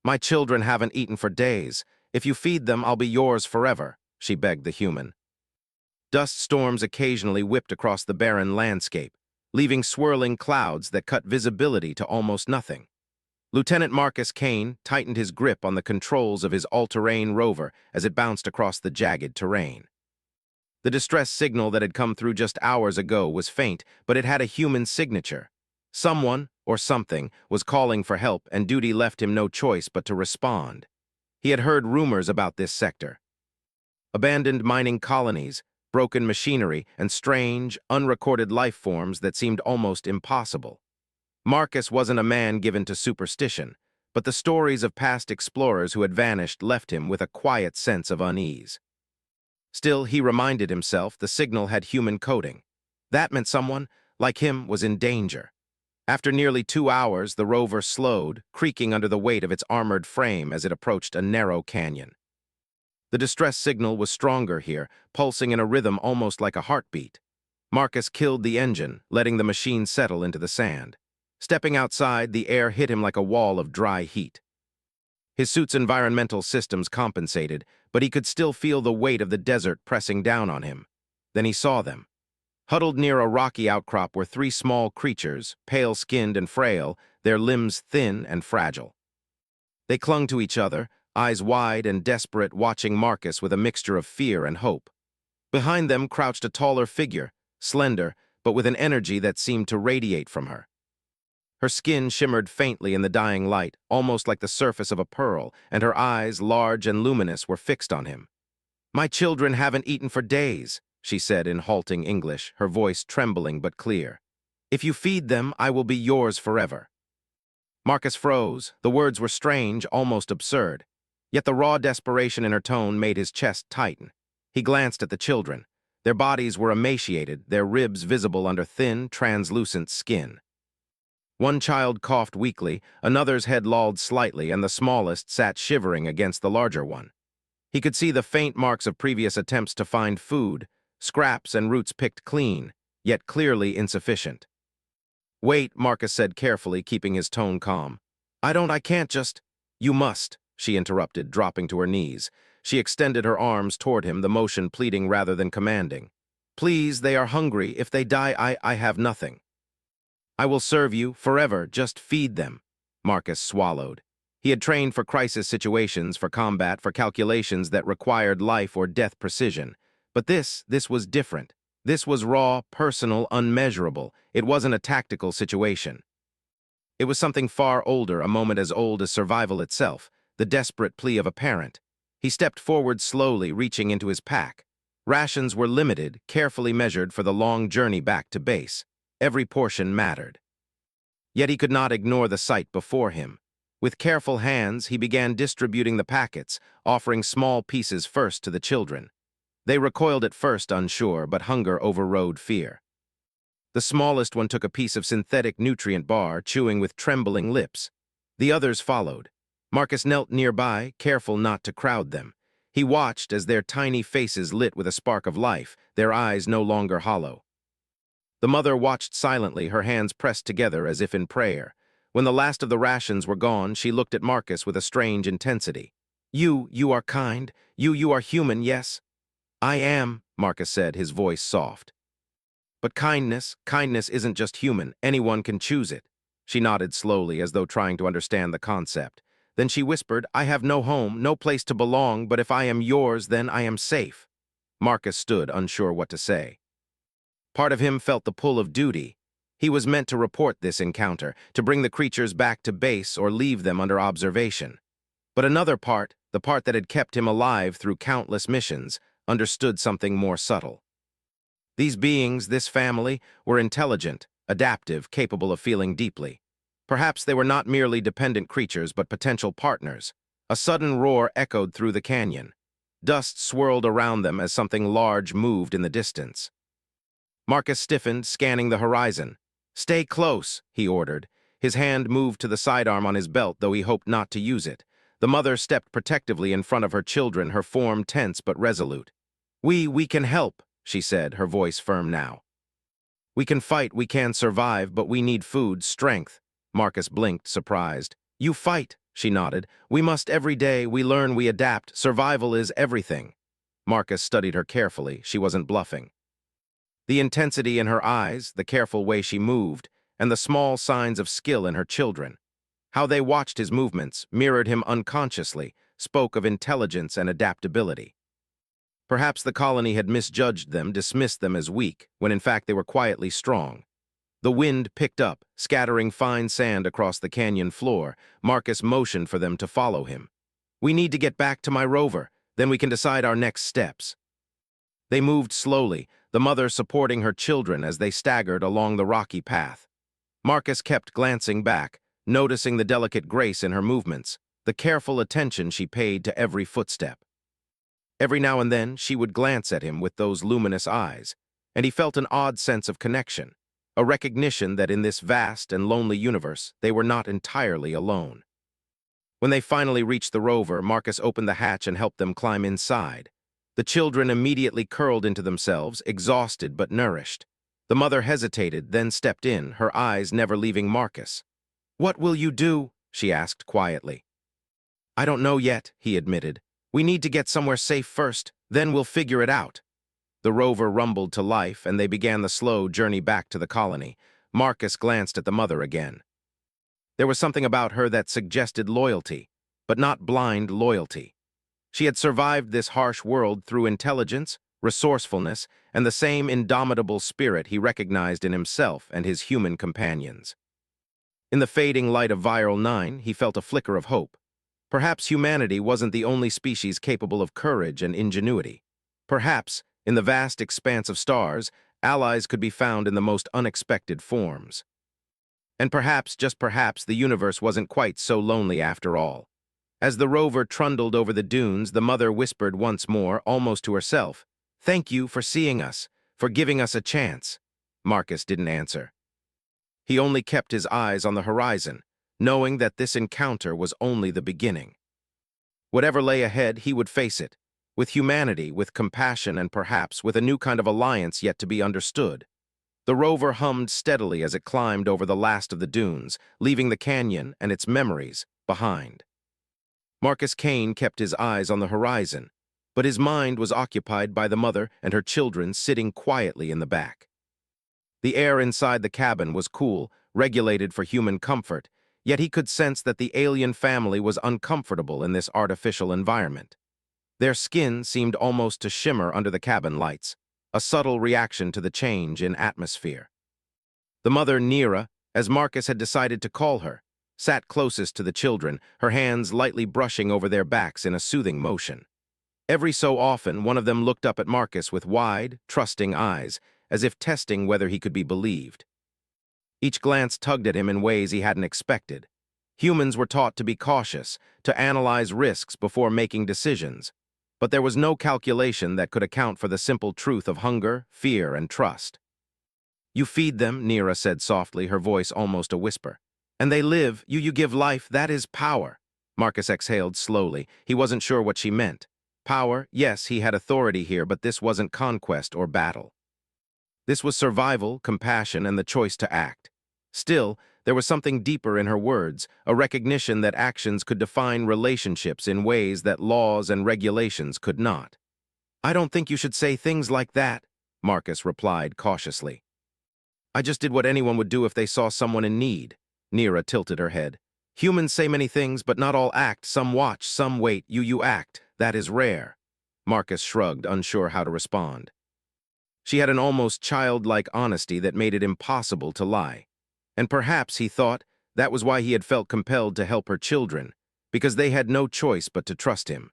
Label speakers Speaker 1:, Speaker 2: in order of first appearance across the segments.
Speaker 1: My children haven't eaten for days. If you feed them, I'll be yours forever, she begged the human. Dust storms occasionally whipped across the barren landscape, leaving swirling clouds that cut visibility to almost nothing. Lieutenant Marcus Kane tightened his grip on the controls of his all-terrain rover as it bounced across the jagged terrain. The distress signal that had come through just hours ago was faint, but it had a human signature. Someone, or something, was calling for help, and duty left him no choice but to respond. He had heard rumors about this sector. Abandoned mining colonies, broken machinery, and strange, unrecorded life forms that seemed almost impossible. Marcus wasn't a man given to superstition, but the stories of past explorers who had vanished left him with a quiet sense of unease. Still, he reminded himself the signal had human coding. That meant someone, like him, was in danger. After nearly 2 hours, the rover slowed, creaking under the weight of its armored frame as it approached a narrow canyon. The distress signal was stronger here, pulsing in a rhythm almost like a heartbeat. Marcus killed the engine, letting the machine settle into the sand. Stepping outside, the air hit him like a wall of dry heat. His suit's environmental systems compensated, but he could still feel the weight of the desert pressing down on him. Then he saw them. Huddled near a rocky outcrop were 3 small creatures, pale-skinned and frail, their limbs thin and fragile. They clung to each other, eyes wide and desperate, watching Marcus with a mixture of fear and hope. Behind them crouched a taller figure, slender, but with an energy that seemed to radiate from her. Her skin shimmered faintly in the dying light, almost like the surface of a pearl, and her eyes, large and luminous, were fixed on him. "My children haven't eaten for days," she said in halting English, her voice trembling but clear. "If you feed them, I will be yours forever." Marcus froze. The words were strange, almost absurd. Yet the raw desperation in her tone made his chest tighten. He glanced at the children. Their bodies were emaciated, their ribs visible under thin, translucent skin. One child coughed weakly, another's head lolled slightly, and the smallest sat shivering against the larger one. He could see the faint marks of previous attempts to find food, scraps and roots picked clean, yet clearly insufficient. "Wait," Marcus said carefully, keeping his tone calm. I can't just—" "You must," she interrupted, dropping to her knees. She extended her arms toward him, the motion pleading rather than commanding. "Please, they are hungry. If they die, I have nothing." "I will serve you forever. Just feed them." Marcus swallowed. He had trained for crisis situations, for combat, for calculations that required life or death precision. But this was different. This was raw, personal, unmeasurable. It wasn't a tactical situation. It was something far older, a moment as old as survival itself, the desperate plea of a parent. He stepped forward slowly, reaching into his pack. Rations were limited, carefully measured for the long journey back to base. Every portion mattered. Yet he could not ignore the sight before him. With careful hands, he began distributing the packets, offering small pieces first to the children. They recoiled at first, unsure, but hunger overrode fear. The smallest one took a piece of synthetic nutrient bar, chewing with trembling lips. The others followed. Marcus knelt nearby, careful not to crowd them. He watched as their tiny faces lit with a spark of life, their eyes no longer hollow. The mother watched silently, her hands pressed together as if in prayer. When the last of the rations were gone, she looked at Marcus with a strange intensity. You are kind. You are human, yes?" "I am," Marcus said, his voice soft. "But kindness isn't just human. Anyone can choose it." She nodded slowly, as though trying to understand the concept. Then she whispered, "I have no home, no place to belong, but if I am yours, then I am safe." Marcus stood, unsure what to say. Part of him felt the pull of duty. He was meant to report this encounter, to bring the creatures back to base or leave them under observation. But another part, the part that had kept him alive through countless missions, understood something more subtle. These beings, this family, were intelligent, adaptive, capable of feeling deeply. Perhaps they were not merely dependent creatures, but potential partners. A sudden roar echoed through the canyon. Dust swirled around them as something large moved in the distance. Marcus stiffened, scanning the horizon. "Stay close," he ordered. His hand moved to the sidearm on his belt, though he hoped not to use it. The mother stepped protectively in front of her children, her form tense but resolute. We can help," she said, her voice firm now. "We can fight, we can survive, but we need food, strength." Marcus blinked, surprised. "You fight?" She nodded. We must every day, we learn, we adapt. Survival is everything. Marcus studied her carefully. She wasn't bluffing. The intensity in her eyes, the careful way she moved, and the small signs of skill in her children. How they watched his movements, mirrored him unconsciously, spoke of intelligence and adaptability. Perhaps the colony had misjudged them, dismissed them as weak, when in fact they were quietly strong. The wind picked up, scattering fine sand across the canyon floor. Marcus motioned for them to follow him. We need to get back to my rover, then we can decide our next steps. They moved slowly, the mother supporting her children as they staggered along the rocky path. Marcus kept glancing back, noticing the delicate grace in her movements, the careful attention she paid to every footstep. Every now and then, she would glance at him with those luminous eyes, and he felt an odd sense of connection, a recognition that in this vast and lonely universe, they were not entirely alone. When they finally reached the rover, Marcus opened the hatch and helped them climb inside. The children immediately curled into themselves, exhausted but nourished. The mother hesitated, then stepped in, her eyes never leaving Marcus. "What will you do?" she asked quietly. "I don't know yet," he admitted. "We need to get somewhere safe first, then we'll figure it out." The rover rumbled to life, and they began the slow journey back to the colony. Marcus glanced at the mother again. There was something about her that suggested loyalty, but not blind loyalty. She had survived this harsh world through intelligence, resourcefulness, and the same indomitable spirit he recognized in himself and his human companions. In the fading light of Viral 9, he felt a flicker of hope. Perhaps humanity wasn't the only species capable of courage and ingenuity. Perhaps, in the vast expanse of stars, allies could be found in the most unexpected forms. And perhaps, just perhaps, the universe wasn't quite so lonely after all. As the rover trundled over the dunes, the mother whispered once more, almost to herself, "Thank you for seeing us, for giving us a chance." Marcus didn't answer. He only kept his eyes on the horizon, knowing that this encounter was only the beginning. Whatever lay ahead, he would face it, with humanity, with compassion, and perhaps with a new kind of alliance yet to be understood. The rover hummed steadily as it climbed over the last of the dunes, leaving the canyon and its memories behind. Marcus Kane kept his eyes on the horizon, but his mind was occupied by the mother and her children sitting quietly in the back. The air inside the cabin was cool, regulated for human comfort, yet he could sense that the alien family was uncomfortable in this artificial environment. Their skin seemed almost to shimmer under the cabin lights, a subtle reaction to the change in atmosphere. The mother, Nira, as Marcus had decided to call her, sat closest to the children, her hands lightly brushing over their backs in a soothing motion. Every so often, one of them looked up at Marcus with wide, trusting eyes, as if testing whether he could be believed. Each glance tugged at him in ways he hadn't expected. Humans were taught to be cautious, to analyze risks before making decisions, but there was no calculation that could account for the simple truth of hunger, fear, and trust. "You feed them," Nira said softly, her voice almost a whisper. "And they live, you give life, that is power." Marcus exhaled slowly. He wasn't sure what she meant. Power, yes, he had authority here, but this wasn't conquest or battle. This was survival, compassion, and the choice to act. Still, there was something deeper in her words, a recognition that actions could define relationships in ways that laws and regulations could not. "I don't think you should say things like that," Marcus replied cautiously. "I just did what anyone would do if they saw someone in need." Nira tilted her head. "Humans say many things, but not all act. Some watch, some wait. You act. That is rare." Marcus shrugged, unsure how to respond. She had an almost childlike honesty that made it impossible to lie. And perhaps, he thought, that was why he had felt compelled to help her children, because they had no choice but to trust him.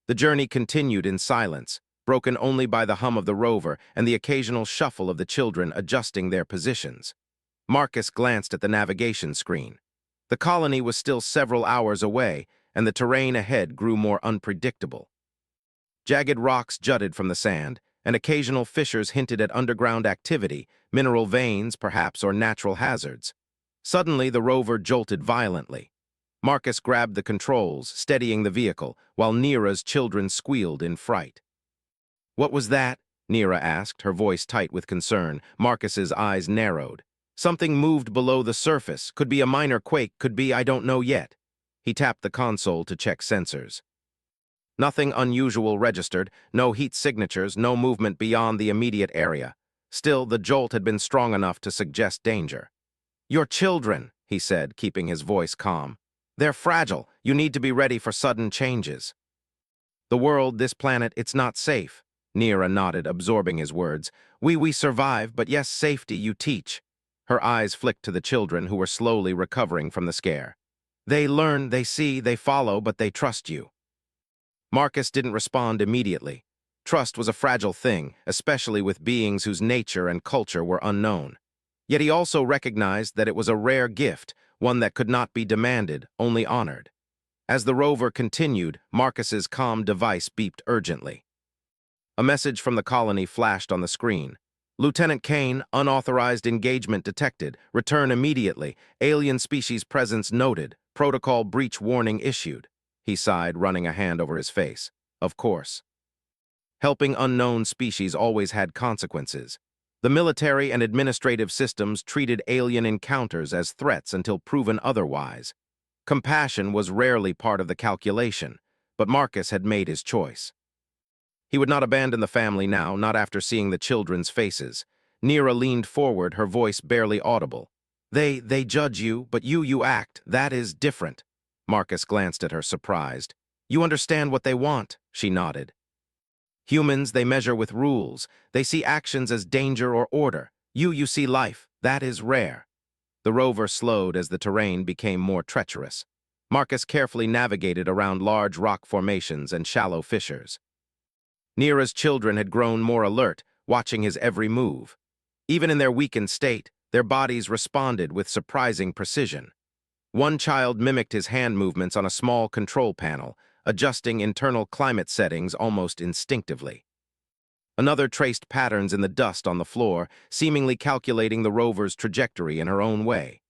Speaker 1: The journey continued in silence, broken only by the hum of the rover and the occasional shuffle of the children adjusting their positions. Marcus glanced at the navigation screen. The colony was still several hours away, and the terrain ahead grew more unpredictable. Jagged rocks jutted from the sand, and occasional fissures hinted at underground activity, mineral veins, perhaps, or natural hazards. Suddenly, the rover jolted violently. Marcus grabbed the controls, steadying the vehicle, while Nira's children squealed in fright. "What was that?" Nira asked, her voice tight with concern. Marcus's eyes narrowed. "Something moved below the surface. Could be a minor quake, could be, I don't know yet." He tapped the console to check sensors. Nothing unusual registered, no heat signatures, no movement beyond the immediate area. Still, the jolt had been strong enough to suggest danger. "Your children," he said, keeping his voice calm. "They're fragile. You need to be ready for sudden changes." "The world, this planet, it's not safe." Nira nodded, absorbing his words. We survive, but yes, safety you teach." Her eyes flicked to the children who were slowly recovering from the scare. "They learn, they see, they follow, but they trust you." Marcus didn't respond immediately. Trust was a fragile thing, especially with beings whose nature and culture were unknown. Yet he also recognized that it was a rare gift, one that could not be demanded, only honored. As the rover continued, Marcus's comm device beeped urgently. A message from the colony flashed on the screen. "Lieutenant Kane, unauthorized engagement detected. Return immediately. Alien species presence noted. Protocol breach warning issued." He sighed, running a hand over his face. Of course. Helping unknown species always had consequences. The military and administrative systems treated alien encounters as threats until proven otherwise. Compassion was rarely part of the calculation, but Marcus had made his choice. He would not abandon the family now, not after seeing the children's faces. Nira leaned forward, her voice barely audible. They judge you, but you act. That is different." Marcus glanced at her, surprised. "You understand what they want," she nodded. "Humans, they measure with rules. They see actions as danger or order. You see life. That is rare." The rover slowed as the terrain became more treacherous. Marcus carefully navigated around large rock formations and shallow fissures. Nira's children had grown more alert, watching his every move. Even in their weakened state, their bodies responded with surprising precision. One child mimicked his hand movements on a small control panel, adjusting internal climate settings almost instinctively. Another traced patterns in the dust on the floor, seemingly calculating the rover's trajectory in her own way.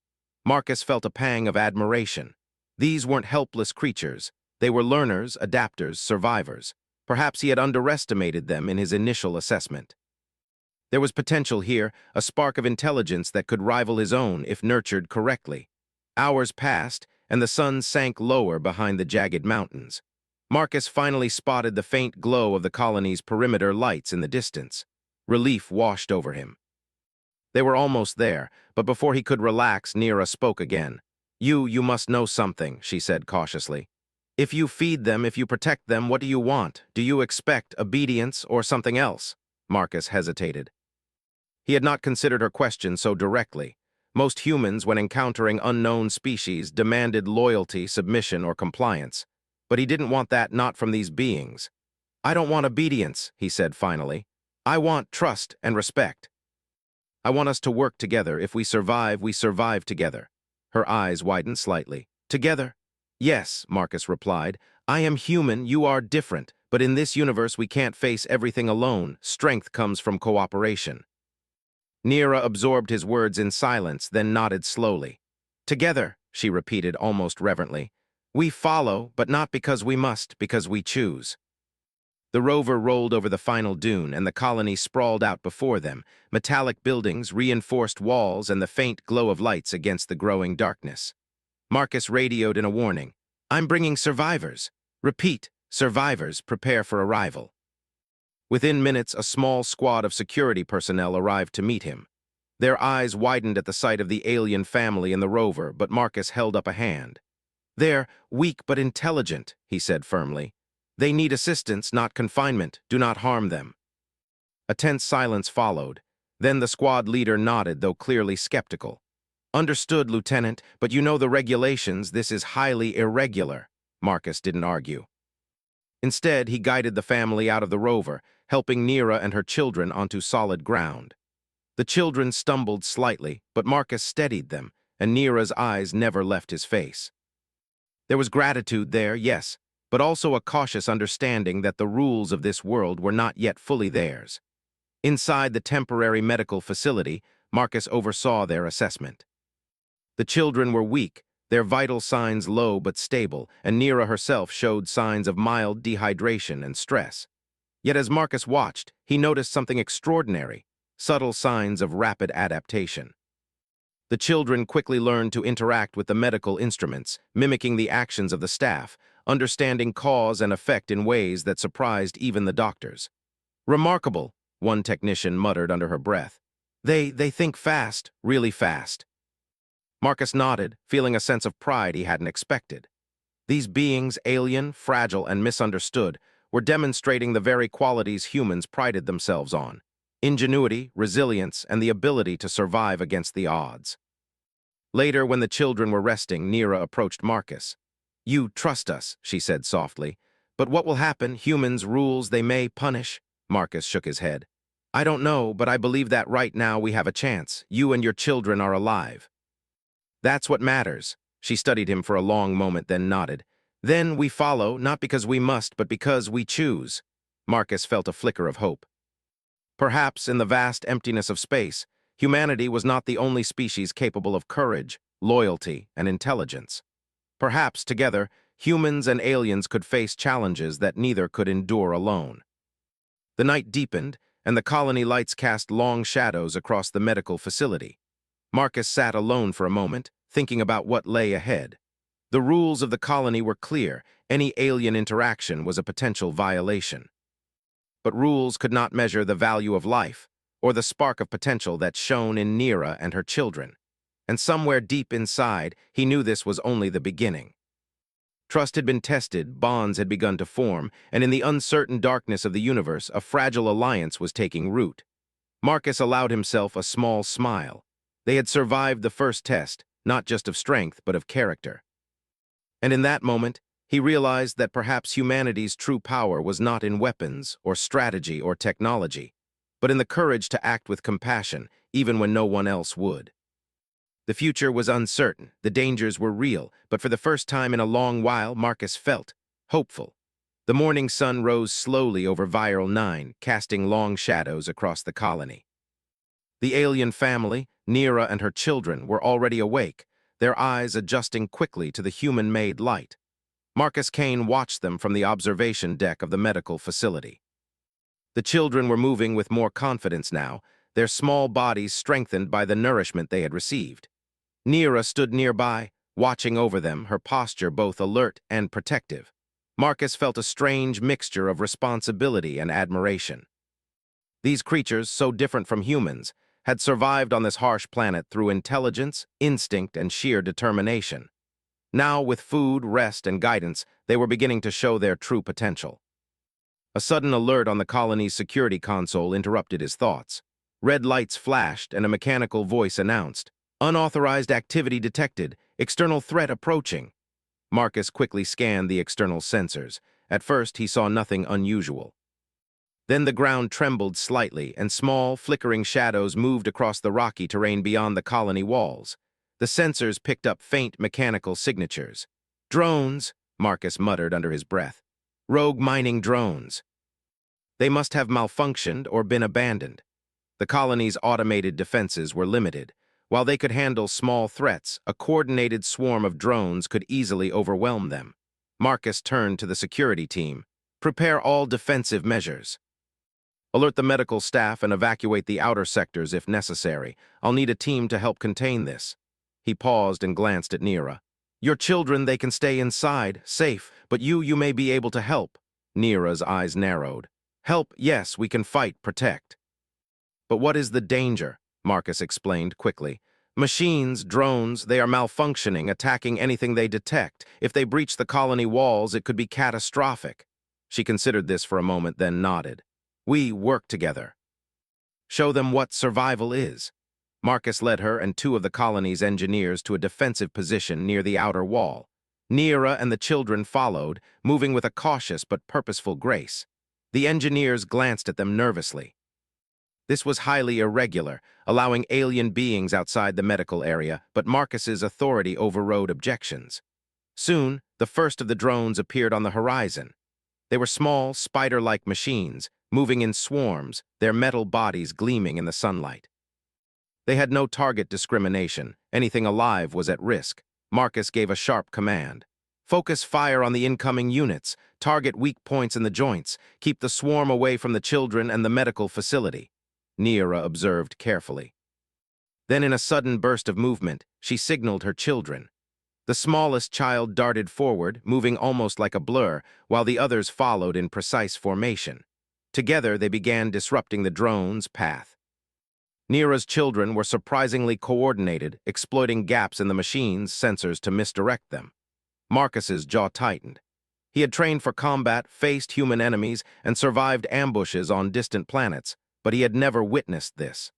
Speaker 1: Marcus felt a pang of admiration. These weren't helpless creatures. They were learners, adapters, survivors. Perhaps he had underestimated them in his initial assessment. There was potential here, a spark of intelligence that could rival his own if nurtured correctly. Hours passed, and the sun sank lower behind the jagged mountains. Marcus finally spotted the faint glow of the colony's perimeter lights in the distance. Relief washed over him. They were almost there, but before he could relax, Nira spoke again. You must know something," she said cautiously. "If you feed them, if you protect them, what do you want? Do you expect obedience or something else?" Marcus hesitated. He had not considered her question so directly. Most humans, when encountering unknown species, demanded loyalty, submission, or compliance. But he didn't want that, not from these beings. "I don't want obedience," he said finally. "I want trust and respect. I want us to work together. If we survive together." Her eyes widened slightly. "Together?" "Yes," Marcus replied. "I am human, you are different, but in this universe we can't face everything alone. Strength comes from cooperation." Nira absorbed his words in silence, then nodded slowly. "Together," she repeated almost reverently. "We follow, but not because we must, because we choose." The rover rolled over the final dune, and the colony sprawled out before them, metallic buildings, reinforced walls, and the faint glow of lights against the growing darkness. Marcus radioed in a warning. "I'm bringing survivors. Repeat, survivors, prepare for arrival." Within minutes, a small squad of security personnel arrived to meet him. Their eyes widened at the sight of the alien family in the rover, but Marcus held up a hand. "They're weak but intelligent," he said firmly. "They need assistance, not confinement. Do not harm them." A tense silence followed. Then the squad leader nodded, though clearly skeptical. "Understood, Lieutenant, but you know the regulations. This is highly irregular." Marcus didn't argue. Instead, he guided the family out of the rover, helping Nira and her children onto solid ground. The children stumbled slightly, but Marcus steadied them, and Nira's eyes never left his face. There was gratitude there, yes, but also a cautious understanding that the rules of this world were not yet fully theirs. Inside the temporary medical facility, Marcus oversaw their assessment. The children were weak, their vital signs low but stable, and Nira herself showed signs of mild dehydration and stress. Yet as Marcus watched, he noticed something extraordinary, subtle signs of rapid adaptation. The children quickly learned to interact with the medical instruments, mimicking the actions of the staff, understanding cause and effect in ways that surprised even the doctors. "Remarkable," one technician muttered under her breath. They think fast, really fast." Marcus nodded, feeling a sense of pride he hadn't expected. These beings, alien, fragile, and misunderstood, were demonstrating the very qualities humans prided themselves on: ingenuity, resilience, and the ability to survive against the odds. Later, when the children were resting, Nira approached Marcus. "You trust us," she said softly. "But what will happen? Humans, rules, they may punish." Marcus shook his head. "I don't know, but I believe that right now we have a chance. You and your children are alive. That's what matters." She studied him for a long moment, then nodded. "Then we follow, not because we must, but because we choose." Marcus felt a flicker of hope. Perhaps, in the vast emptiness of space, humanity was not the only species capable of courage, loyalty, and intelligence. Perhaps, together, humans and aliens could face challenges that neither could endure alone. The night deepened, and the colony lights cast long shadows across the medical facility. Marcus sat alone for a moment, thinking about what lay ahead. The rules of the colony were clear. Any alien interaction was a potential violation. But rules could not measure the value of life, or the spark of potential that shone in Nira and her children. And somewhere deep inside, he knew this was only the beginning. Trust had been tested, bonds had begun to form, and in the uncertain darkness of the universe, a fragile alliance was taking root. Marcus allowed himself a small smile. They had survived the first test, not just of strength, but of character. And in that moment, he realized that perhaps humanity's true power was not in weapons, or strategy, or technology, but in the courage to act with compassion, even when no one else would. The future was uncertain, the dangers were real, but for the first time in a long while, Marcus felt hopeful. The morning sun rose slowly over Viral 9, casting long shadows across the colony. The alien family, Nira and her children, were already awake, their eyes adjusting quickly to the human-made light. Marcus Kane watched them from the observation deck of the medical facility. The children were moving with more confidence now, their small bodies strengthened by the nourishment they had received. Nira stood nearby, watching over them, her posture both alert and protective. Marcus felt a strange mixture of responsibility and admiration. These creatures, so different from humans, had survived on this harsh planet through intelligence, instinct, and sheer determination. Now, with food, rest, and guidance, they were beginning to show their true potential. A sudden alert on the colony's security console interrupted his thoughts. Red lights flashed, and a mechanical voice announced, "Unauthorized activity detected. External threat approaching." Marcus quickly scanned the external sensors. At first, he saw nothing unusual. Then the ground trembled slightly, and small, flickering shadows moved across the rocky terrain beyond the colony walls. The sensors picked up faint mechanical signatures. "Drones," Marcus muttered under his breath. "Rogue mining drones." They must have malfunctioned or been abandoned. The colony's automated defenses were limited. While they could handle small threats, a coordinated swarm of drones could easily overwhelm them. Marcus turned to the security team. "Prepare all defensive measures. Alert the medical staff and evacuate the outer sectors if necessary. I'll need a team to help contain this." He paused and glanced at Nira. "Your children, they can stay inside, safe, but you may be able to help." Nira's eyes narrowed. "Help, yes, we can fight, protect." "But what is the danger?" Marcus explained quickly. "Machines, drones, they are malfunctioning, attacking anything they detect. If they breach the colony walls, it could be catastrophic." She considered this for a moment, then nodded. "We work together. Show them what survival is." Marcus led her and two of the colony's engineers to a defensive position near the outer wall. Nira and the children followed, moving with a cautious but purposeful grace. The engineers glanced at them nervously. This was highly irregular, allowing alien beings outside the medical area, but Marcus's authority overrode objections. Soon, the first of the drones appeared on the horizon. They were small, spider-like machines, moving in swarms, their metal bodies gleaming in the sunlight. They had no target discrimination. Anything alive was at risk. Marcus gave a sharp command. "Focus fire on the incoming units. Target weak points in the joints. Keep the swarm away from the children and the medical facility." Nira observed carefully. Then in a sudden burst of movement, she signaled her children. The smallest child darted forward, moving almost like a blur, while the others followed in precise formation. Together, they began disrupting the drone's path. Nira's children were surprisingly coordinated, exploiting gaps in the machine's sensors to misdirect them. Marcus's jaw tightened. He had trained for combat, faced human enemies, and survived ambushes on distant planets, but he had never witnessed this.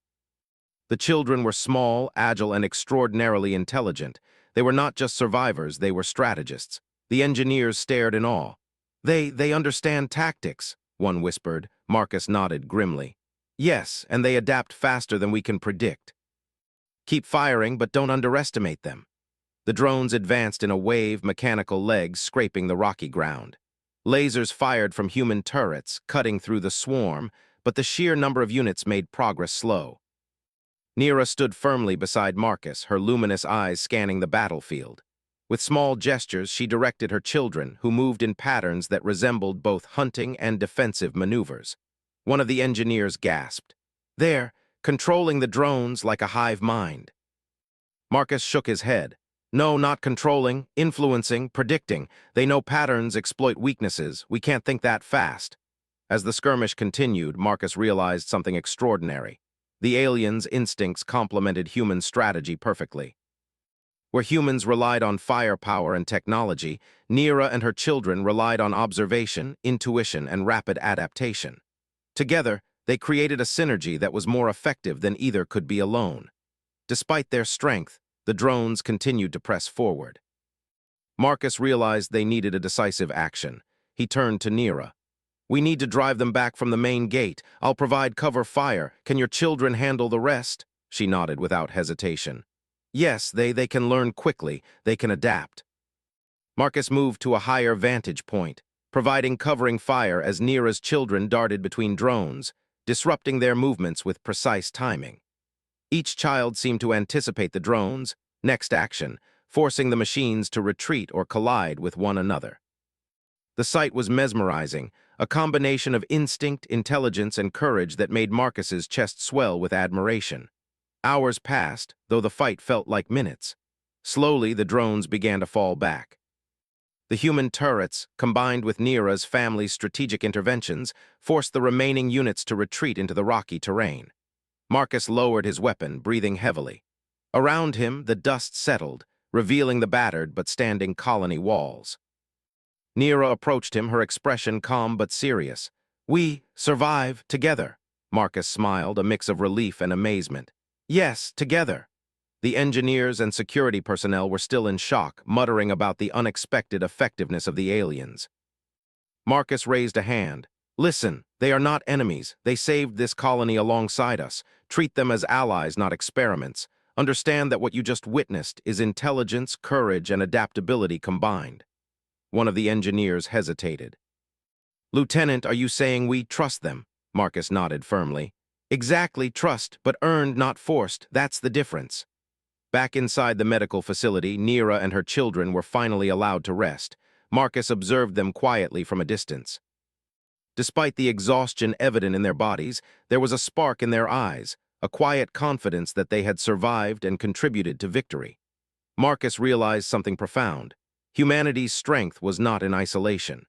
Speaker 1: The children were small, agile, and extraordinarily intelligent. They were not just survivors, they were strategists. The engineers stared in awe. They understand tactics, one whispered. Marcus nodded grimly. Yes, and they adapt faster than we can predict. Keep firing, but don't underestimate them. The drones advanced in a wave, mechanical legs scraping the rocky ground. Lasers fired from human turrets, cutting through the swarm, but the sheer number of units made progress slow. Nira stood firmly beside Marcus, her luminous eyes scanning the battlefield. With small gestures, she directed her children, who moved in patterns that resembled both hunting and defensive maneuvers. One of the engineers gasped. There, controlling the drones like a hive mind. Marcus shook his head. No, not controlling, influencing, predicting. They know patterns, exploit weaknesses. We can't think that fast. As the skirmish continued, Marcus realized something extraordinary. The aliens' instincts complemented human strategy perfectly. Where humans relied on firepower and technology, Nira and her children relied on observation, intuition, and rapid adaptation. Together, they created a synergy that was more effective than either could be alone. Despite their strength, the drones continued to press forward. Marcus realized they needed a decisive action. He turned to Nira. We need to drive them back from the main gate. I'll provide cover fire. Can your children handle the rest? She nodded without hesitation. Yes, they can learn quickly. They can adapt. Marcus moved to a higher vantage point, providing covering fire as Nira's children darted between drones, disrupting their movements with precise timing. Each child seemed to anticipate the drone's next action, forcing the machines to retreat or collide with one another. The sight was mesmerizing, a combination of instinct, intelligence, and courage that made Marcus's chest swell with admiration. Hours passed, though the fight felt like minutes. Slowly, the drones began to fall back. The human turrets, combined with Nira's family's strategic interventions, forced the remaining units to retreat into the rocky terrain. Marcus lowered his weapon, breathing heavily. Around him, the dust settled, revealing the battered but standing colony walls. Nira approached him, her expression calm but serious. We survive together. Marcus smiled, a mix of relief and amazement. Yes, together. The engineers and security personnel were still in shock, muttering about the unexpected effectiveness of the aliens. Marcus raised a hand. Listen, they are not enemies. They saved this colony alongside us. Treat them as allies, not experiments. Understand that what you just witnessed is intelligence, courage, and adaptability combined. One of the engineers hesitated. Lieutenant, are you saying we trust them? Marcus nodded firmly. Exactly, trust, but earned, not forced. That's the difference. Back inside the medical facility, Nira and her children were finally allowed to rest. Marcus observed them quietly from a distance. Despite the exhaustion evident in their bodies, there was a spark in their eyes, a quiet confidence that they had survived and contributed to victory. Marcus realized something profound. Humanity's strength was not in isolation.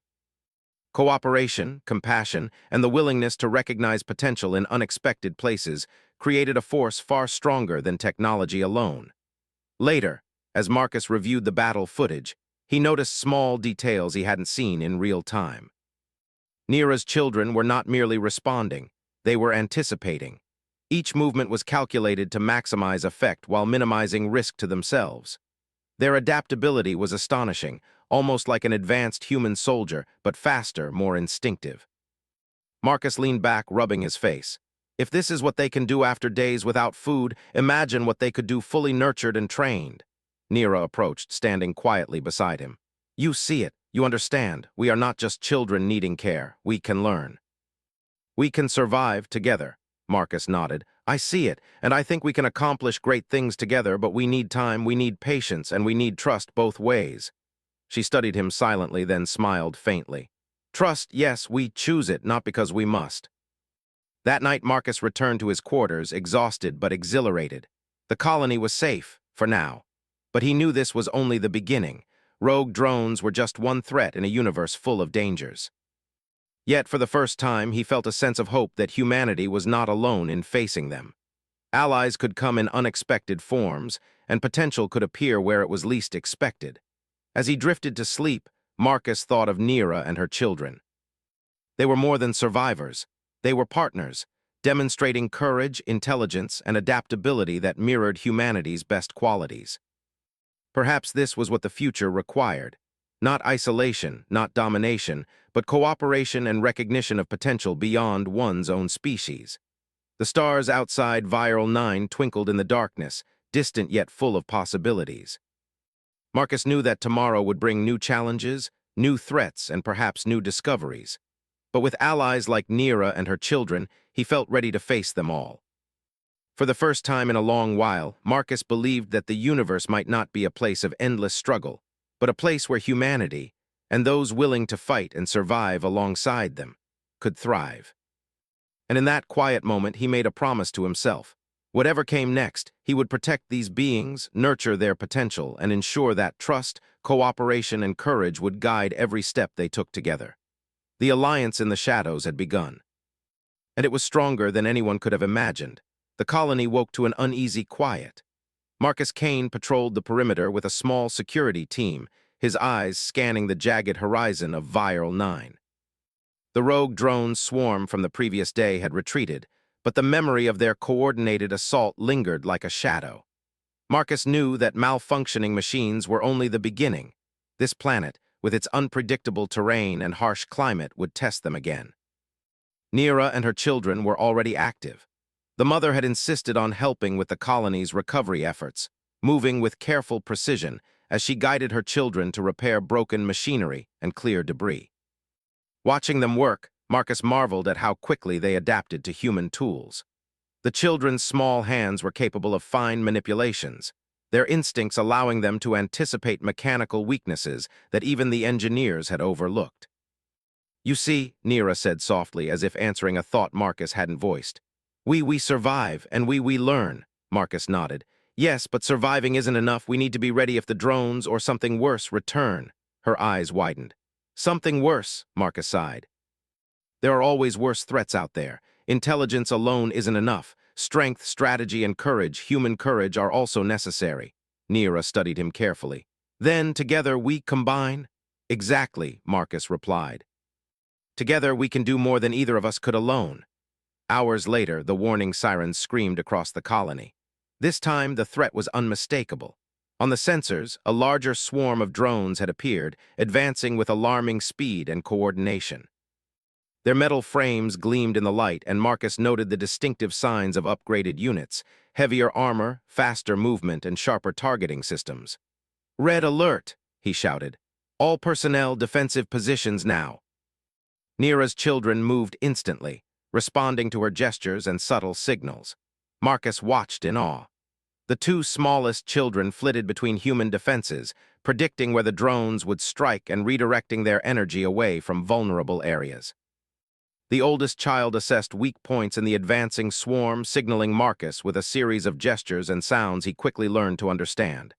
Speaker 1: Cooperation, compassion, and the willingness to recognize potential in unexpected places created a force far stronger than technology alone. Later, as Marcus reviewed the battle footage, he noticed small details he hadn't seen in real time. Nira's children were not merely responding, they were anticipating. Each movement was calculated to maximize effect while minimizing risk to themselves. Their adaptability was astonishing, almost like an advanced human soldier, but faster, more instinctive. Marcus leaned back, rubbing his face. If this is what they can do after days without food, imagine what they could do fully nurtured and trained. Nira approached, standing quietly beside him. You see it, you understand. We are not just children needing care. We can learn. We can survive together. Marcus nodded. I see it, and I think we can accomplish great things together, but we need time, we need patience, and we need trust both ways. She studied him silently, then smiled faintly. Trust, yes, we choose it, not because we must. That night, Marcus returned to his quarters, exhausted but exhilarated. The colony was safe, for now. But he knew this was only the beginning. Rogue drones were just one threat in a universe full of dangers. Yet, for the first time, he felt a sense of hope that humanity was not alone in facing them. Allies could come in unexpected forms, and potential could appear where it was least expected. As he drifted to sleep, Marcus thought of Nira and her children. They were more than survivors. They were partners, demonstrating courage, intelligence, and adaptability that mirrored humanity's best qualities. Perhaps this was what the future required. Not isolation, not domination, but cooperation and recognition of potential beyond one's own species. The stars outside Viral 9 twinkled in the darkness, distant yet full of possibilities. Marcus knew that tomorrow would bring new challenges, new threats, and perhaps new discoveries. But with allies like Nira and her children, he felt ready to face them all. For the first time in a long while, Marcus believed that the universe might not be a place of endless struggle, but a place where humanity, and those willing to fight and survive alongside them, could thrive. And in that quiet moment, he made a promise to himself. Whatever came next, he would protect these beings, nurture their potential, and ensure that trust, cooperation, and courage would guide every step they took together. The alliance in the shadows had begun. And it was stronger than anyone could have imagined. The colony woke to an uneasy quiet. Marcus Kane patrolled the perimeter with a small security team, his eyes scanning the jagged horizon of Viral 9. The rogue drones swarm from the previous day had retreated, but the memory of their coordinated assault lingered like a shadow. Marcus knew that malfunctioning machines were only the beginning. This planet, with its unpredictable terrain and harsh climate, would test them again. Nira and her children were already active. The mother had insisted on helping with the colony's recovery efforts, moving with careful precision as she guided her children to repair broken machinery and clear debris. Watching them work, Marcus marveled at how quickly they adapted to human tools. The children's small hands were capable of fine manipulations, their instincts allowing them to anticipate mechanical weaknesses that even the engineers had overlooked. "You see," Nira said softly, as if answering a thought Marcus hadn't voiced. We survive, and we learn." Marcus nodded. "Yes, but surviving isn't enough. We need to be ready if the drones or something worse return." Her eyes widened. "Something worse," Marcus sighed. "There are always worse threats out there. Intelligence alone isn't enough. Strength, strategy, and courage, human courage, are also necessary." Nira studied him carefully. "Then, together, we combine?" "Exactly," Marcus replied. "Together, we can do more than either of us could alone." Hours later, the warning sirens screamed across the colony. This time, the threat was unmistakable. On the sensors, a larger swarm of drones had appeared, advancing with alarming speed and coordination. Their metal frames gleamed in the light, and Marcus noted the distinctive signs of upgraded units: heavier armor, faster movement, and sharper targeting systems. "Red alert!" he shouted. "All personnel, defensive positions now." Nira's children moved instantly, responding to her gestures and subtle signals. Marcus watched in awe. The two smallest children flitted between human defenses, predicting where the drones would strike and redirecting their energy away from vulnerable areas. The oldest child assessed weak points in the advancing swarm, signaling Marcus with a series of gestures and sounds he quickly learned to understand.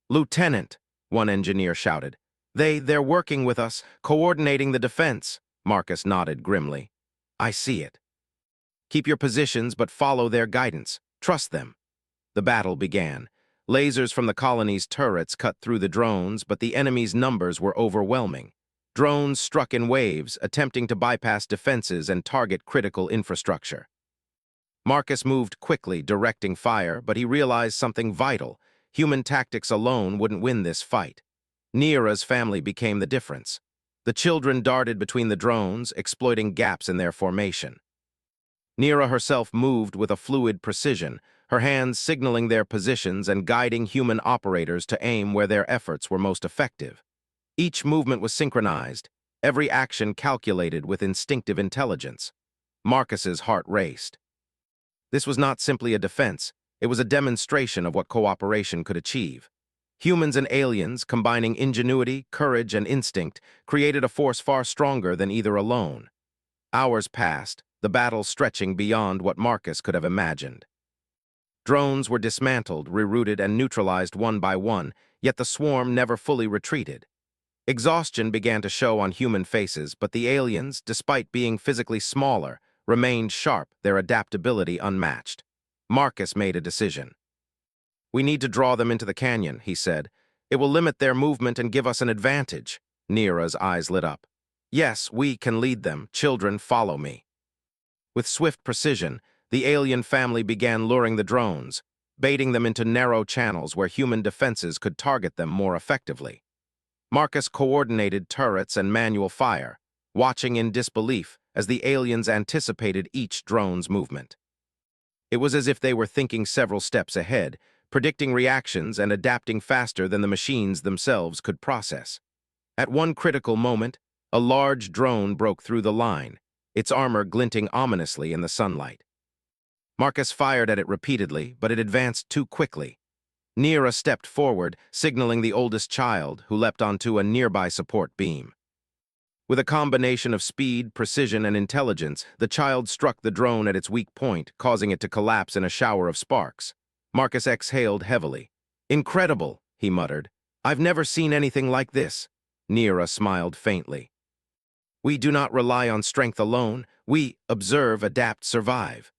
Speaker 1: "Lieutenant," one engineer shouted. They're working with us, coordinating the defense." Marcus nodded grimly. "I see it. Keep your positions, but follow their guidance. Trust them." The battle began. Lasers from the colony's turrets cut through the drones, but the enemy's numbers were overwhelming. Drones struck in waves, attempting to bypass defenses and target critical infrastructure. Marcus moved quickly, directing fire, but he realized something vital. Human tactics alone wouldn't win this fight. Nira's family became the difference. The children darted between the drones, exploiting gaps in their formation. Nira herself moved with a fluid precision, her hands signaling their positions and guiding human operators to aim where their efforts were most effective. Each movement was synchronized, every action calculated with instinctive intelligence. Marcus's heart raced. This was not simply a defense, it was a demonstration of what cooperation could achieve. Humans and aliens, combining ingenuity, courage, and instinct, created a force far stronger than either alone. Hours passed, the battle stretching beyond what Marcus could have imagined. Drones were dismantled, rerouted, and neutralized one by one, yet the swarm never fully retreated. Exhaustion began to show on human faces, but the aliens, despite being physically smaller, remained sharp, their adaptability unmatched. Marcus made a decision. "We need to draw them into the canyon," he said. "It will limit their movement and give us an advantage." Nira's eyes lit up. "Yes, we can lead them. Children, follow me." With swift precision, the alien family began luring the drones, baiting them into narrow channels where human defenses could target them more effectively. Marcus coordinated turrets and manual fire, watching in disbelief as the aliens anticipated each drone's movement. It was as if they were thinking several steps ahead, predicting reactions and adapting faster than the machines themselves could process. At one critical moment, a large drone broke through the line, its armor glinting ominously in the sunlight. Marcus fired at it repeatedly, but it advanced too quickly. Nira stepped forward, signaling the oldest child, who leapt onto a nearby support beam. With a combination of speed, precision, and intelligence, the child struck the drone at its weak point, causing it to collapse in a shower of sparks. Marcus exhaled heavily. "Incredible," he muttered. "I've never seen anything like this." Nira smiled faintly. "We do not rely on strength alone. We observe, adapt, survive."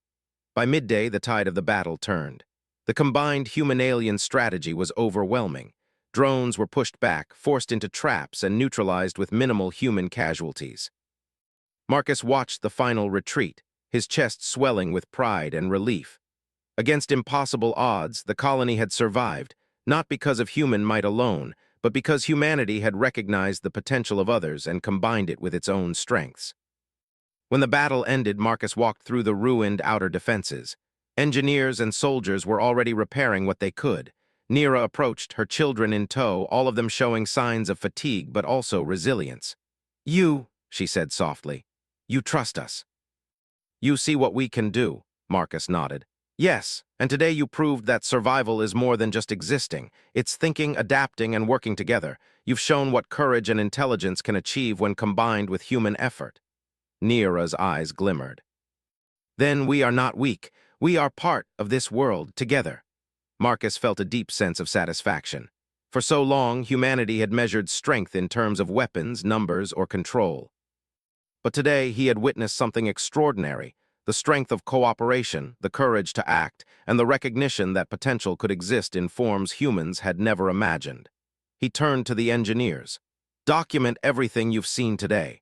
Speaker 1: By midday, the tide of the battle turned. The combined human-alien strategy was overwhelming. Drones were pushed back, forced into traps, and neutralized with minimal human casualties. Marcus watched the final retreat, his chest swelling with pride and relief. Against impossible odds, the colony had survived, not because of human might alone, but because humanity had recognized the potential of others and combined it with its own strengths. When the battle ended, Marcus walked through the ruined outer defenses. Engineers and soldiers were already repairing what they could. Nira approached, her children in tow, all of them showing signs of fatigue but also resilience. "You," she said softly, "you trust us." "You see what we can do," Marcus nodded. "Yes, and today you proved that survival is more than just existing. It's thinking, adapting, and working together. You've shown what courage and intelligence can achieve when combined with human effort." Nira's eyes glimmered. "Then we are not weak. We are part of this world together." Marcus felt a deep sense of satisfaction. For so long, humanity had measured strength in terms of weapons, numbers, or control. But today, he had witnessed something extraordinary: the strength of cooperation, the courage to act, and the recognition that potential could exist in forms humans had never imagined. He turned to the engineers. "Document everything you've seen today.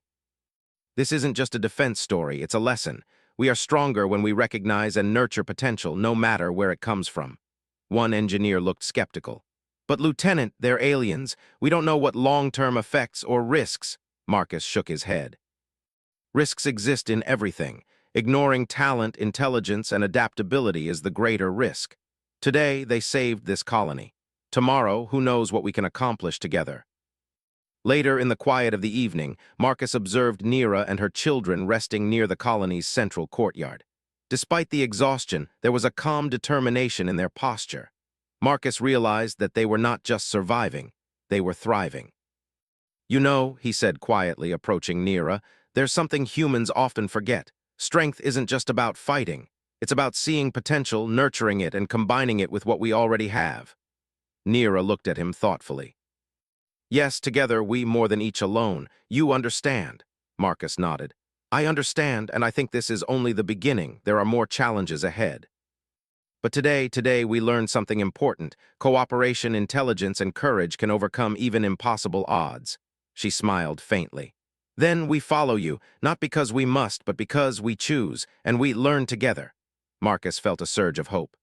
Speaker 1: This isn't just a defense story, it's a lesson. We are stronger when we recognize and nurture potential, no matter where it comes from." One engineer looked skeptical. "But Lieutenant, they're aliens. We don't know what long-term effects or risks." Marcus shook his head. "Risks exist in everything. Ignoring talent, intelligence, and adaptability is the greater risk. Today, they saved this colony. Tomorrow, who knows what we can accomplish together." Later, in the quiet of the evening, Marcus observed Nira and her children resting near the colony's central courtyard. Despite the exhaustion, there was a calm determination in their posture. Marcus realized that they were not just surviving, they were thriving. "You know," he said quietly, approaching Nira, "there's something humans often forget. Strength isn't just about fighting. It's about seeing potential, nurturing it, and combining it with what we already have." Nira looked at him thoughtfully. "Yes, together we more than each alone. You understand." Marcus nodded. "I understand, and I think this is only the beginning. There are more challenges ahead." But today we learned something important. Cooperation, intelligence, and courage can overcome even impossible odds. She smiled faintly. "Then we follow you, not because we must, but because we choose, and we learn together." Marcus felt a surge of hope.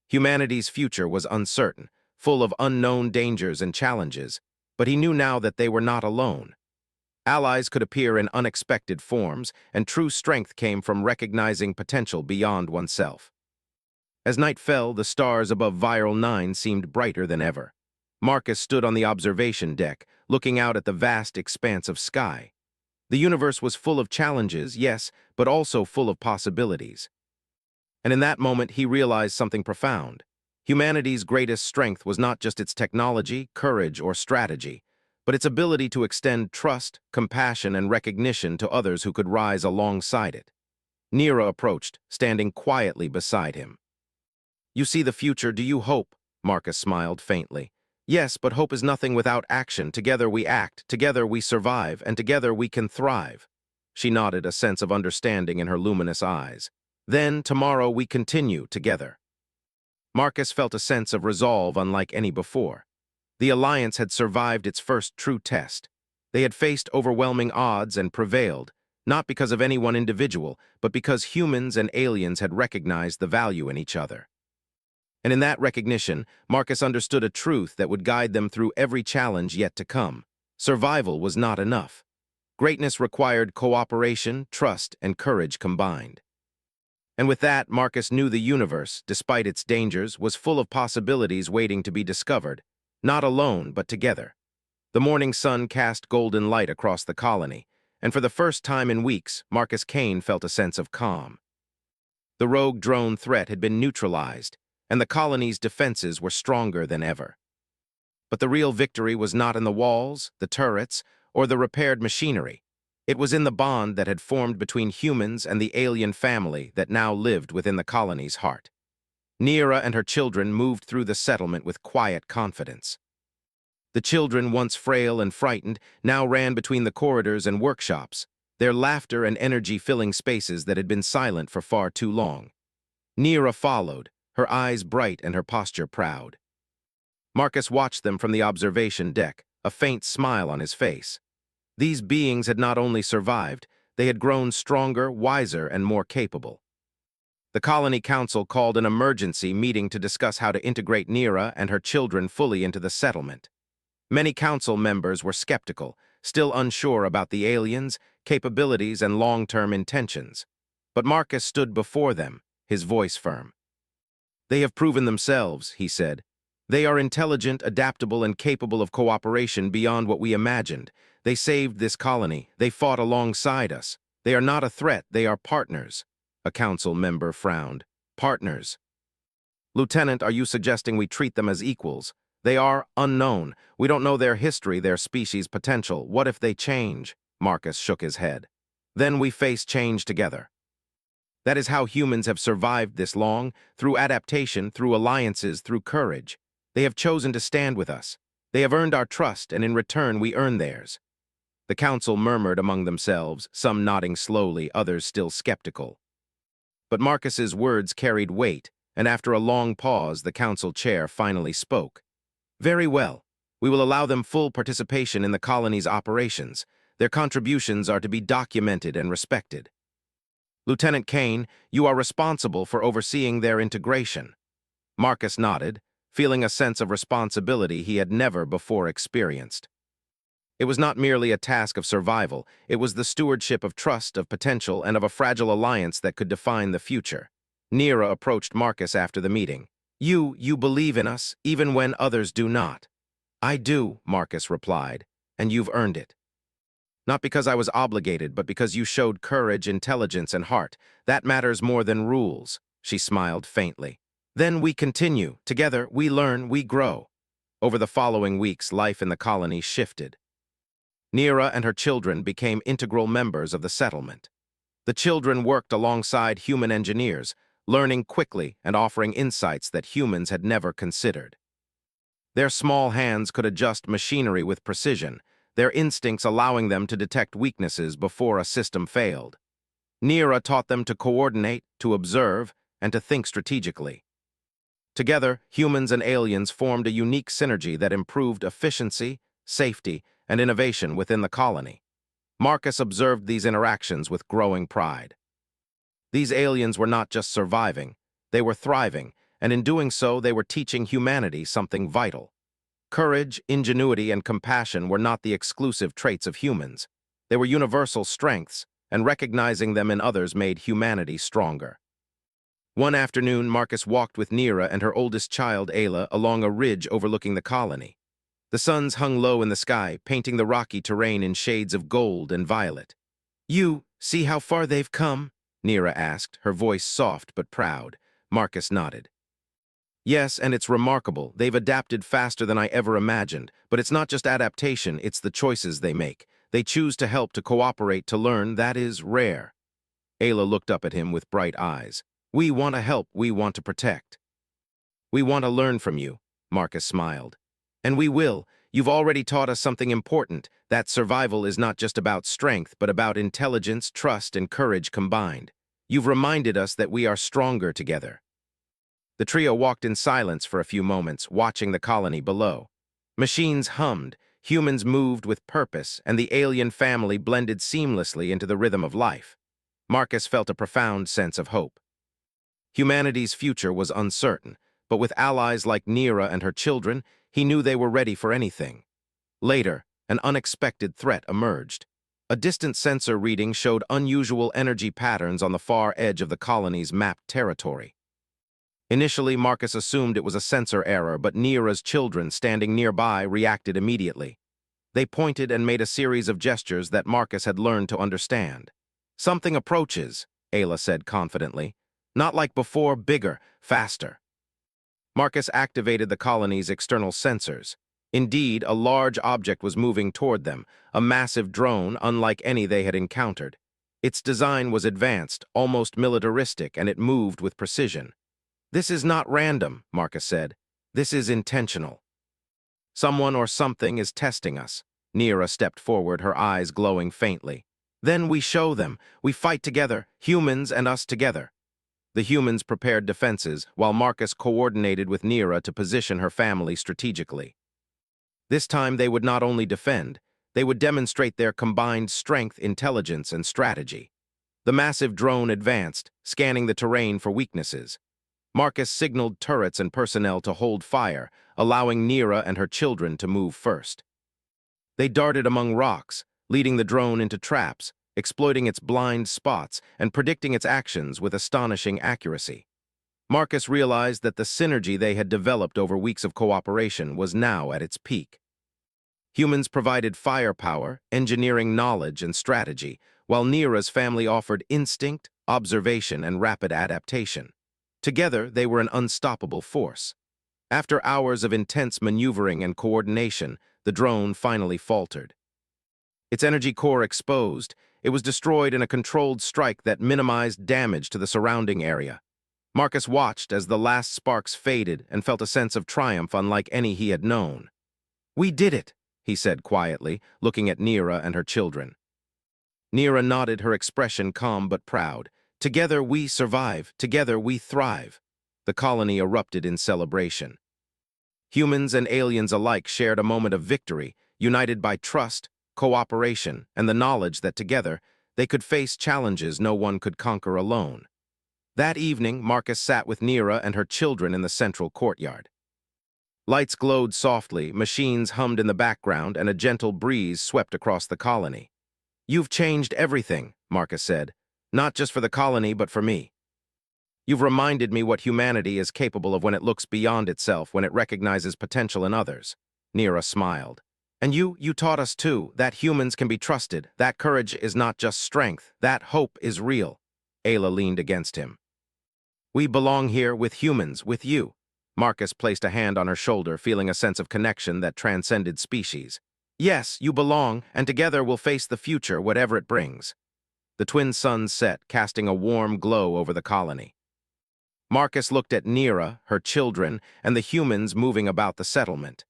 Speaker 1: Humanity's future was uncertain, full of unknown dangers and challenges, but he knew now that they were not alone. Allies could appear in unexpected forms, and true strength came from recognizing potential beyond oneself. As night fell, the stars above Viral 9 seemed brighter than ever. Marcus stood on the observation deck, looking out at the vast expanse of sky. The universe was full of challenges, yes, but also full of possibilities. And in that moment, he realized something profound. Humanity's greatest strength was not just its technology, courage, or strategy, but its ability to extend trust, compassion, and recognition to others who could rise alongside it. Nira approached, standing quietly beside him. You see the future, do you hope? Marcus smiled faintly. Yes, but hope is nothing without action. Together we act, together we survive, and together we can thrive. She nodded, a sense of understanding in her luminous eyes. Then, tomorrow, we continue together. Marcus felt a sense of resolve unlike any before. The Alliance had survived its first true test. They had faced overwhelming odds and prevailed, not because of any one individual, but because humans and aliens had recognized the value in each other. And in that recognition, Marcus understood a truth that would guide them through every challenge yet to come. Survival was not enough. Greatness required cooperation, trust, and courage combined. And with that, Marcus knew the universe, despite its dangers, was full of possibilities waiting to be discovered, not alone, but together. The morning sun cast golden light across the colony, and for the first time in weeks, Marcus Kane felt a sense of calm. The rogue drone threat had been neutralized, and the colony's defenses were stronger than ever. But the real victory was not in the walls, the turrets, or the repaired machinery. It was in the bond that had formed between humans and the alien family that now lived within the colony's heart. Neera and her children moved through the settlement with quiet confidence. The children, once frail and frightened, now ran between the corridors and workshops, their laughter and energy filling spaces that had been silent for far too long. Neera followed, her eyes bright and her posture proud. Marcus watched them from the observation deck, a faint smile on his face. These beings had not only survived, they had grown stronger, wiser, and more capable. The Colony Council called an emergency meeting to discuss how to integrate Neera and her children fully into the settlement. Many council members were skeptical, still unsure about the aliens, capabilities, and long-term intentions. But Marcus stood before them, his voice firm. They have proven themselves, he said. They are intelligent, adaptable, and capable of cooperation beyond what we imagined. They saved this colony. They fought alongside us. They are not a threat, they are partners. A council member frowned. Partners. Lieutenant, are you suggesting we treat them as equals? They are unknown. We don't know their history, their species' potential. What if they change? Marcus shook his head. Then we face change together. That is how humans have survived this long, through adaptation, through alliances, through courage. They have chosen to stand with us. They have earned our trust, and in return we earn theirs. The council murmured among themselves, some nodding slowly, others still skeptical. But Marcus's words carried weight, and after a long pause, the council chair finally spoke. Very well. We will allow them full participation in the colony's operations. Their contributions are to be documented and respected. Lieutenant Kane, you are responsible for overseeing their integration. Marcus nodded, feeling a sense of responsibility he had never before experienced. It was not merely a task of survival, it was the stewardship of trust, of potential, and of a fragile alliance that could define the future. Neera approached Marcus after the meeting. You believe in us, even when others do not. I do, Marcus replied, and you've earned it. Not because I was obligated, but because you showed courage, intelligence, and heart. That matters more than rules, she smiled faintly. Then we continue. Together, we learn, we grow. Over the following weeks, life in the colony shifted. Neera and her children became integral members of the settlement. The children worked alongside human engineers, learning quickly and offering insights that humans had never considered. Their small hands could adjust machinery with precision, their instincts allowing them to detect weaknesses before a system failed. Neera taught them to coordinate, to observe, and to think strategically. Together, humans and aliens formed a unique synergy that improved efficiency, safety, and innovation within the colony. Marcus observed these interactions with growing pride. These aliens were not just surviving, they were thriving, and in doing so they were teaching humanity something vital. Courage, ingenuity, and compassion were not the exclusive traits of humans. They were universal strengths, and recognizing them in others made humanity stronger. One afternoon, Marcus walked with Neera and her oldest child, Ayla, along a ridge overlooking the colony. The suns hung low in the sky, painting the rocky terrain in shades of gold and violet. You, see how far they've come? Neera asked, her voice soft but proud. Marcus nodded. Yes, and it's remarkable. They've adapted faster than I ever imagined. But it's not just adaptation, it's the choices they make. They choose to help, to cooperate, to learn. That is rare. Ayla looked up at him with bright eyes. We want to help, we want to protect. We want to learn from you, Marcus smiled. And we will. You've already taught us something important, that survival is not just about strength, but about intelligence, trust, and courage combined. You've reminded us that we are stronger together. The trio walked in silence for a few moments, watching the colony below. Machines hummed, humans moved with purpose, and the alien family blended seamlessly into the rhythm of life. Marcus felt a profound sense of hope. Humanity's future was uncertain, but with allies like Nira and her children, he knew they were ready for anything. Later, an unexpected threat emerged. A distant sensor reading showed unusual energy patterns on the far edge of the colony's mapped territory. Initially, Marcus assumed it was a sensor error, but Nira's children standing nearby reacted immediately. They pointed and made a series of gestures that Marcus had learned to understand. "Something approaches," Ayla said confidently. "Not like before, bigger, faster." Marcus activated the colony's external sensors. Indeed, a large object was moving toward them, a massive drone unlike any they had encountered. Its design was advanced, almost militaristic, and it moved with precision. "This is not random," Marcus said. "This is intentional. Someone or something is testing us." Nira stepped forward, her eyes glowing faintly. "Then we show them. We fight together, humans and us together." The humans prepared defenses, while Marcus coordinated with Nira to position her family strategically. This time they would not only defend, they would demonstrate their combined strength, intelligence, and strategy. The massive drone advanced, scanning the terrain for weaknesses. Marcus signaled turrets and personnel to hold fire, allowing Nira and her children to move first. They darted among rocks, leading the drone into traps, exploiting its blind spots and predicting its actions with astonishing accuracy. Marcus realized that the synergy they had developed over weeks of cooperation was now at its peak. Humans provided firepower, engineering knowledge, and strategy, while Nira's family offered instinct, observation, and rapid adaptation. Together, they were an unstoppable force. After hours of intense maneuvering and coordination, the drone finally faltered. Its energy core exposed, it was destroyed in a controlled strike that minimized damage to the surrounding area. Marcus watched as the last sparks faded and felt a sense of triumph unlike any he had known. "We did it," he said quietly, looking at Nira and her children. Nira nodded, her expression calm but proud. "Together we survive, together we thrive." The colony erupted in celebration. Humans and aliens alike shared a moment of victory, united by trust, cooperation, and the knowledge that together they could face challenges no one could conquer alone. That evening, Marcus sat with Nira and her children in the central courtyard. Lights glowed softly, machines hummed in the background, and a gentle breeze swept across the colony. "You've changed everything," Marcus said. "Not just for the colony, but for me. You've reminded me what humanity is capable of when it looks beyond itself, when it recognizes potential in others." Nira smiled. "And you taught us too, that humans can be trusted, that courage is not just strength, that hope is real." Ayla leaned against him. "We belong here with humans, with you." Marcus placed a hand on her shoulder, feeling a sense of connection that transcended species. "Yes, you belong, and together we'll face the future, whatever it brings." The twin suns set, casting a warm glow over the colony. Marcus looked at Nira, her children, and the humans moving about the settlement.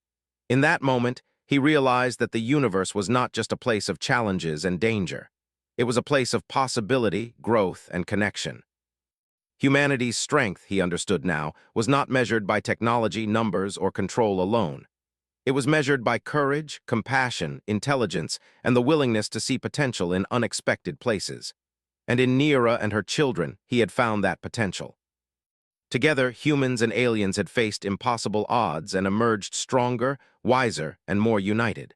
Speaker 1: In that moment, he realized that the universe was not just a place of challenges and danger. It was a place of possibility, growth, and connection. Humanity's strength, he understood now, was not measured by technology, numbers, or control alone. It was measured by courage, compassion, intelligence, and the willingness to see potential in unexpected places. And in Nira and her children, he had found that potential. Together, humans and aliens had faced impossible odds and emerged stronger, wiser, and more united.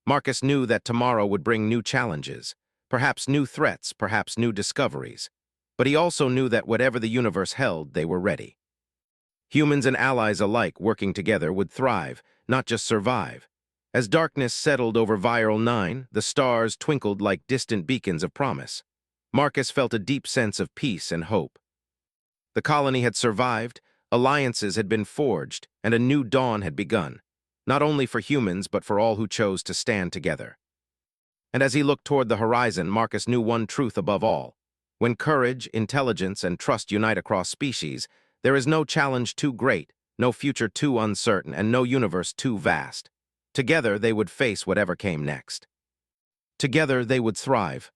Speaker 1: Marcus knew that tomorrow would bring new challenges, perhaps new threats, perhaps new discoveries. But he also knew that whatever the universe held, they were ready. Humans and allies alike working together would thrive, not just survive. As darkness settled over Viral 9, the stars twinkled like distant beacons of promise. Marcus felt a deep sense of peace and hope. The colony had survived, alliances had been forged, and a new dawn had begun, not only for humans but for all who chose to stand together. And as he looked toward the horizon, Marcus knew one truth above all. When courage, intelligence, and trust unite across species, there is no challenge too great, no future too uncertain, and no universe too vast. Together, they would face whatever came next. Together, they would thrive,